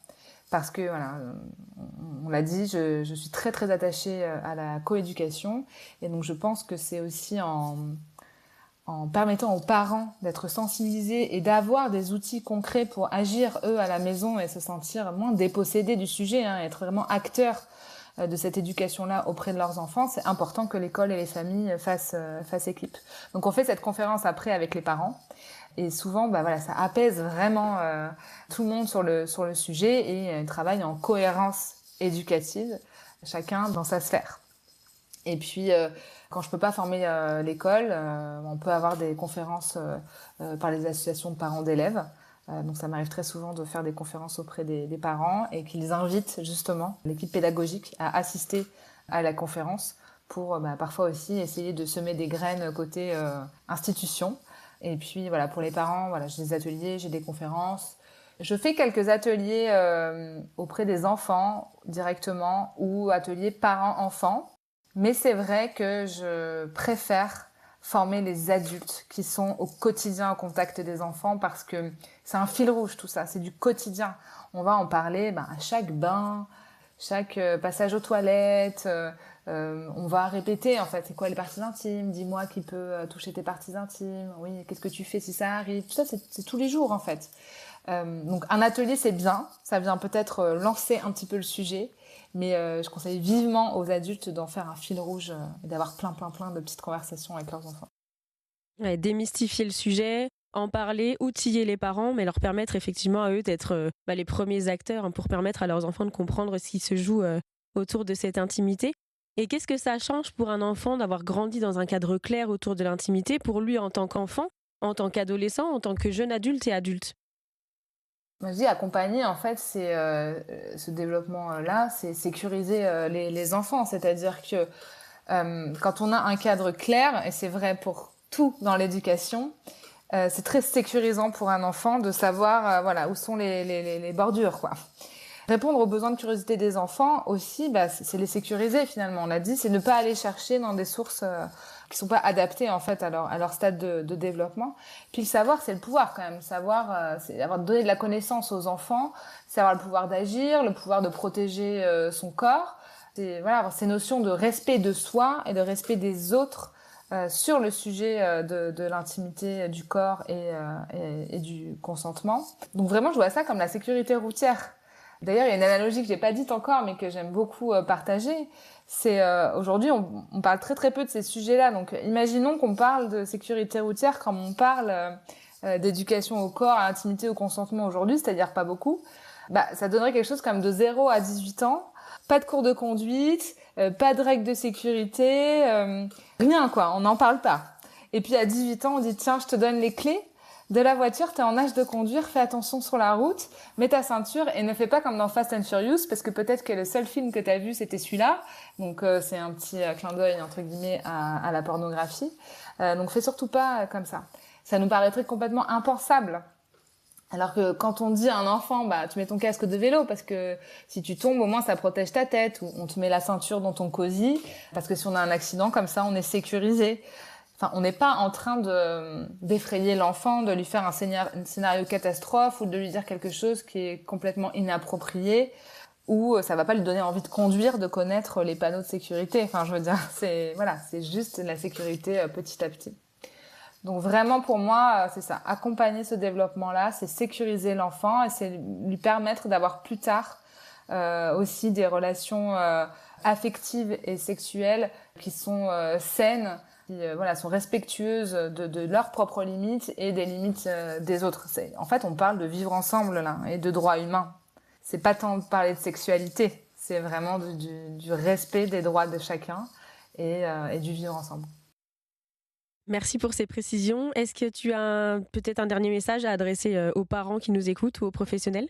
Parce que, on l'a dit, je suis très très attachée à la coéducation. Et donc je pense que c'est aussi en permettant aux parents d'être sensibilisés et d'avoir des outils concrets pour agir, eux, à la maison et se sentir moins dépossédés du sujet, être vraiment acteurs de cette éducation-là auprès de leurs enfants, c'est important que l'école et les familles fassent équipe. Donc on fait cette conférence après avec les parents. Et souvent, ça apaise vraiment tout le monde sur le sujet et travaille en cohérence éducative, chacun dans sa sphère. Et puis, quand je peux pas former l'école, on peut avoir des conférences par les associations de parents d'élèves. Donc ça m'arrive très souvent de faire des conférences auprès des parents et qu'ils invitent justement l'équipe pédagogique à assister à la conférence pour parfois aussi essayer de semer des graines côté institution. Et puis pour les parents, j'ai des ateliers, j'ai des conférences. Je fais quelques ateliers auprès des enfants directement ou ateliers parents-enfants. Mais c'est vrai que je préfère former les adultes qui sont au quotidien au contact des enfants parce que c'est un fil rouge tout ça, c'est du quotidien. On va en parler à chaque bain, chaque passage aux toilettes. On va répéter en fait, c'est quoi les parties intimes? Dis-moi qui peut toucher tes parties intimes. Oui, qu'est-ce que tu fais si ça arrive? Tout ça, c'est tous les jours en fait. Donc un atelier, c'est bien. Ça vient peut-être lancer un petit peu le sujet. Mais je conseille vivement aux adultes d'en faire un fil rouge et d'avoir plein de petites conversations avec leurs enfants. Ouais, démystifier le sujet, en parler, outiller les parents, mais leur permettre effectivement à eux d'être les premiers acteurs pour permettre à leurs enfants de comprendre ce qui se joue autour de cette intimité. Et qu'est-ce que ça change pour un enfant d'avoir grandi dans un cadre clair autour de l'intimité, pour lui en tant qu'enfant, en tant qu'adolescent, en tant que jeune adulte et adulte? Moi, je dis accompagner, en fait, c'est ce développement-là, c'est sécuriser les enfants. C'est-à-dire que quand on a un cadre clair, et c'est vrai pour tout dans l'éducation, c'est très sécurisant pour un enfant de savoir où sont les bordures, quoi. Répondre aux besoins de curiosité des enfants aussi, c'est les sécuriser finalement. On l'a dit, c'est ne pas aller chercher dans des sources qui sont pas adaptées en fait à leur stade de développement. Puis le savoir, c'est le pouvoir quand même. Savoir, c'est avoir donné de la connaissance aux enfants, c'est avoir le pouvoir d'agir, le pouvoir de protéger son corps. C'est avoir ces notions de respect de soi et de respect des autres sur le sujet de l'intimité du corps et du consentement. Donc vraiment, je vois ça comme la sécurité routière. D'ailleurs, il y a une analogie que j'ai pas dite encore, mais que j'aime beaucoup partager. C'est aujourd'hui, on parle très très peu de ces sujets-là. Donc, imaginons qu'on parle de sécurité routière comme on parle d'éducation au corps, à l'intimité, au consentement aujourd'hui, c'est-à-dire pas beaucoup. Ça donnerait quelque chose comme de 0 à 18 ans. Pas de cours de conduite, pas de règles de sécurité, rien quoi. On n'en parle pas. Et puis à 18 ans, on dit tiens, je te donne les clés de la voiture, t'es en âge de conduire, fais attention sur la route, mets ta ceinture et ne fais pas comme dans Fast and Furious parce que peut-être que le seul film que t'as vu c'était celui-là. Donc c'est un petit clin d'œil entre guillemets à la pornographie. Donc fais surtout pas comme ça. Ça nous paraîtrait complètement impensable. Alors que quand on dit à un enfant, tu mets ton casque de vélo parce que si tu tombes, au moins ça protège ta tête, ou on te met la ceinture dans ton cosy parce que si on a un accident comme ça, on est sécurisé. Enfin, on n'est pas en train d'effrayer l'enfant, de lui faire un scénario catastrophe ou de lui dire quelque chose qui est complètement inapproprié ou ça va pas lui donner envie de conduire, de connaître les panneaux de sécurité. Enfin, je veux dire, c'est juste la sécurité petit à petit. Donc vraiment pour moi, c'est ça, accompagner ce développement-là, c'est sécuriser l'enfant et c'est lui permettre d'avoir plus tard aussi des relations affectives et sexuelles qui sont saines, qui sont respectueuses de leurs propres limites et des limites des autres. En fait, on parle de vivre ensemble là et de droits humains. C'est pas tant de parler de sexualité, c'est vraiment du respect des droits de chacun et du vivre ensemble. Merci pour ces précisions. Est-ce que tu as peut-être un dernier message à adresser aux parents qui nous écoutent ou aux professionnels ?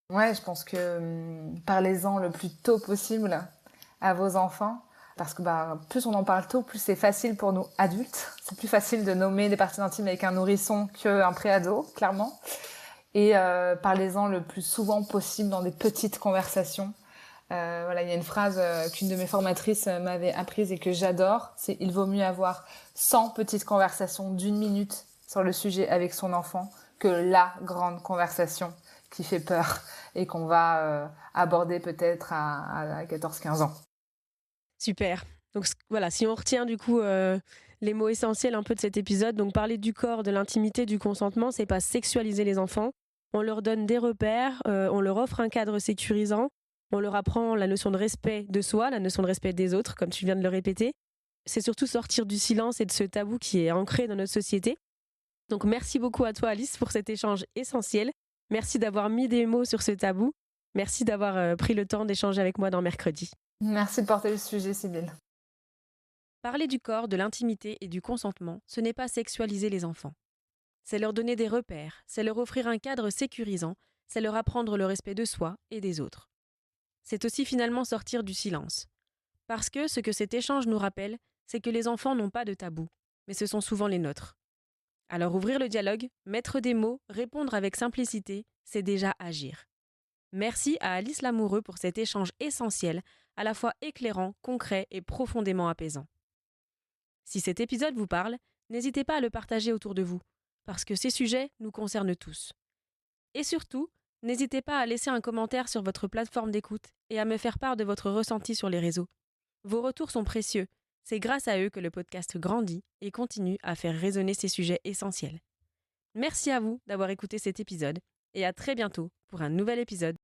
Ouais, je pense que parlez-en le plus tôt possible à vos enfants. Parce que plus on en parle tôt, plus c'est facile pour nous adultes. C'est plus facile de nommer des parties intimes avec un nourrisson qu'un préado, clairement. Et parlez-en le plus souvent possible dans des petites conversations. Il y a une phrase qu'une de mes formatrices m'avait apprise et que j'adore, c'est « Il vaut mieux avoir 100 petites conversations d'1 minute sur le sujet avec son enfant que la grande conversation qui fait peur et qu'on va aborder peut-être à 14-15 ans. » Super. Donc voilà, si on retient du coup les mots essentiels un peu de cet épisode, donc parler du corps, de l'intimité, du consentement, c'est pas sexualiser les enfants. On leur donne des repères, on leur offre un cadre sécurisant, on leur apprend la notion de respect de soi, la notion de respect des autres, comme tu viens de le répéter. C'est surtout sortir du silence et de ce tabou qui est ancré dans notre société. Donc merci beaucoup à toi Alice pour cet échange essentiel. Merci d'avoir mis des mots sur ce tabou. Merci d'avoir pris le temps d'échanger avec moi dans Mercredi. Merci de porter le sujet, Sybille. Parler du corps, de l'intimité et du consentement, ce n'est pas sexualiser les enfants. C'est leur donner des repères, c'est leur offrir un cadre sécurisant, c'est leur apprendre le respect de soi et des autres. C'est aussi finalement sortir du silence. Parce que ce que cet échange nous rappelle, c'est que les enfants n'ont pas de tabou, mais ce sont souvent les nôtres. Alors ouvrir le dialogue, mettre des mots, répondre avec simplicité, c'est déjà agir. Merci à Alice Lamoureux pour cet échange essentiel, à la fois éclairant, concret et profondément apaisant. Si cet épisode vous parle, n'hésitez pas à le partager autour de vous, parce que ces sujets nous concernent tous. Et surtout, n'hésitez pas à laisser un commentaire sur votre plateforme d'écoute et à me faire part de votre ressenti sur les réseaux. Vos retours sont précieux, c'est grâce à eux que le podcast grandit et continue à faire résonner ces sujets essentiels. Merci à vous d'avoir écouté cet épisode et à très bientôt pour un nouvel épisode.